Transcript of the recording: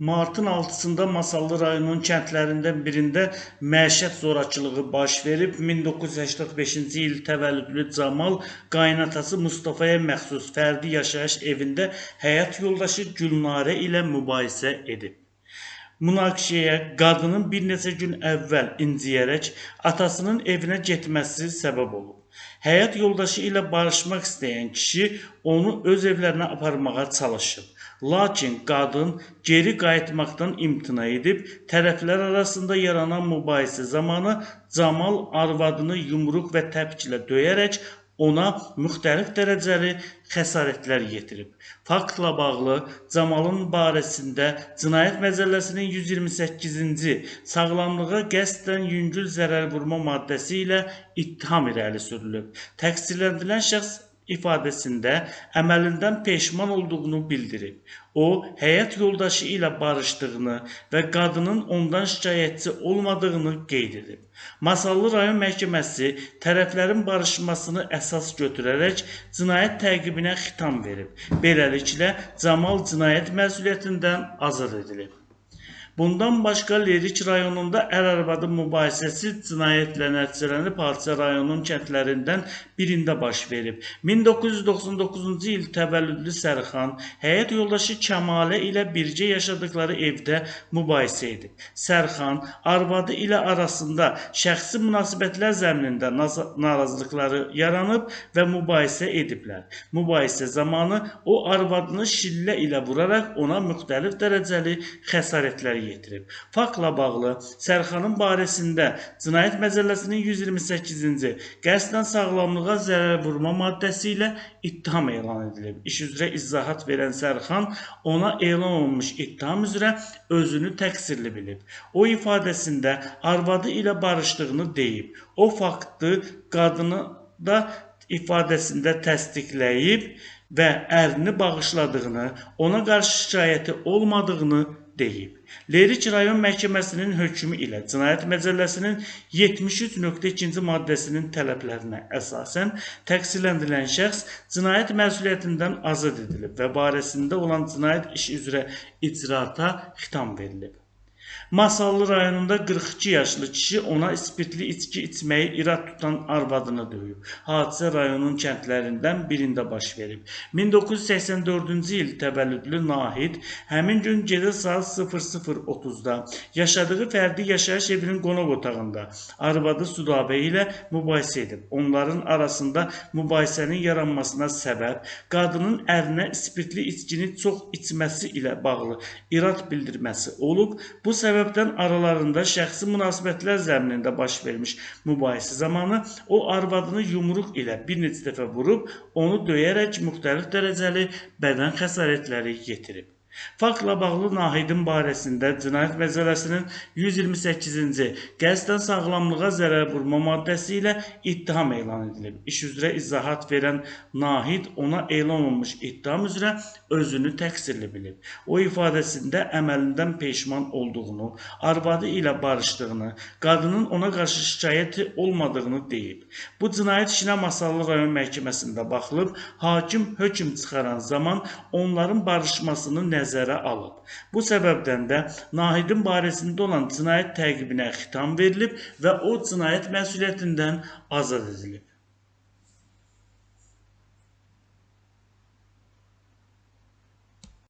Martın 6'sında Masallı rayonunun kəndlərindən birində məişət zorakılığı baş verib. 1985-ci il təvəllüdlü Camal qaynatası Mustafaya məxsus fərdi yaşayış evində həyat yoldaşı Gülnarə ilə mübahisə edib. Münaqişəyə qadının bir neçə gün əvvəl inciyərək atasının evinə getməsi səbəb olub. Həyat yoldaşı ilə barışmaq istəyən kişi onu öz evlərinə aparmağa çalışıb. Lakin qadın geri qayıtmaqdan imtina edib, tərəflər arasında yaranan mübahisə zamanı Camal arvadını yumruq və təpiklə döyərək ona müxtəlif dərəcəli xəsarətlər yetirib. Faktla bağlı Camalın barəsində Cinayət Məcəlləsinin 128-ci sağlamlığa qəsdən yüngül zərər vurma maddəsi ilə ittiham irəli sürülüb. Təqsirləndirilən şəxs ifadəsində əməlindən peşman olduğunu bildirib. O, həyat yoldaşı ilə barışdığını və qadının ondan şikayətçi olmadığını qeyd edib. Masallı rayon məhkəməsi tərəflərin barışmasını əsas götürərək cinayət təqibinə xitam verib. Beləliklə, Camal cinayət məsuliyyətindən azad edilib. Bundan başqa Lerik rayonunda ər-arvadı mübahisəsi cinayətlə nəticələnib, hadisə rayonun kəndlərindən birində baş verib. 1999-cu il təvəllüdlü Sərxan həyat yoldaşı Kəmalə ilə birgə yaşadıkları evdə mübahisə edib. Sərxan arvadı ilə arasında şəxsi münasibətlər zəminində narazılıqları yaranıb və mübahisə ediblər. Mübahisə zamanı o arvadını şillə ilə vuraraq ona müxtəlif dərəcəli xəsarətlər yetirib. Faktla bağlı Sərxanın barəsində Cinayət Məcəlləsinin 128-ci qəsdən sağlamlığa zərər vurma maddəsi ilə ittiham elan edilib. İş üzrə izahat verən Sərxan ona elan olunmuş ittiham üzrə özünü təqsirli bilib. O ifadəsində arvadı ilə barışdığını deyib. O faktı qadını da ifadəsində təsdiqləyib və ərini bağışladığını, ona qarşı şikayəti olmadığını deyib. Lerik rayon məhkəməsinin hökmü ilə Cinayət Məcəlləsinin 73.2-ci maddəsinin tələblərinə əsasən təqsirləndirilən şəxs cinayət məsuliyyətindən azad edilib və barəsində olan cinayət işi üzrə icraata xitam verilib. Masallı rayonunda 42 yaşlı kişi ona spirtli içki içməyi irad tutan arvadını döyüb. Hadisə rayonun kəndlərindən birində baş verib. 1984-cü il təvəllüdlü Nahid həmin gün gecə saat 00:30-da yaşadığı fərdi yaşayış evinin qonaq otağında arvadı Sudabə ilə mübahisə edib. Onların arasında mübahisənin yaranmasına səbəb qadının ərinə spirtli içkini çox içməsi ilə bağlı irad bildirməsi olub. Bu səbəbdən aralarında şəxsi münasibətlər zəminində baş vermiş mübahisə zamanı o arvadını yumruq ilə bir neçə dəfə vurub, onu döyərək müxtəlif dərəcəli bədən xəsarətləri yetirib. Faktla bağlı Nahidin barəsində Cinayət Məcəlləsinin 128-ci qəsdən sağlamlığa zərər vurma maddəsi ilə ittiham elan edilib. İş üzrə izahat verən Nahid ona elan olunmuş ittiham üzrə özünü təqsirli bilib. O ifadəsində əməlindən peşman olduğunu, arvadı ilə barışdığını, qadının ona qarşı şikayəti olmadığını deyib. Bu cinayət işinə Masallı rayon məhkəməsində baxılıb, hakim hökm çıxaran zaman onların barışmasını nəzərə alıb. Bu səbəbdən də Nahidin barəsində olan cinayət təqibinə xitam verilib və o cinayət məsuliyyətindən azad edilib.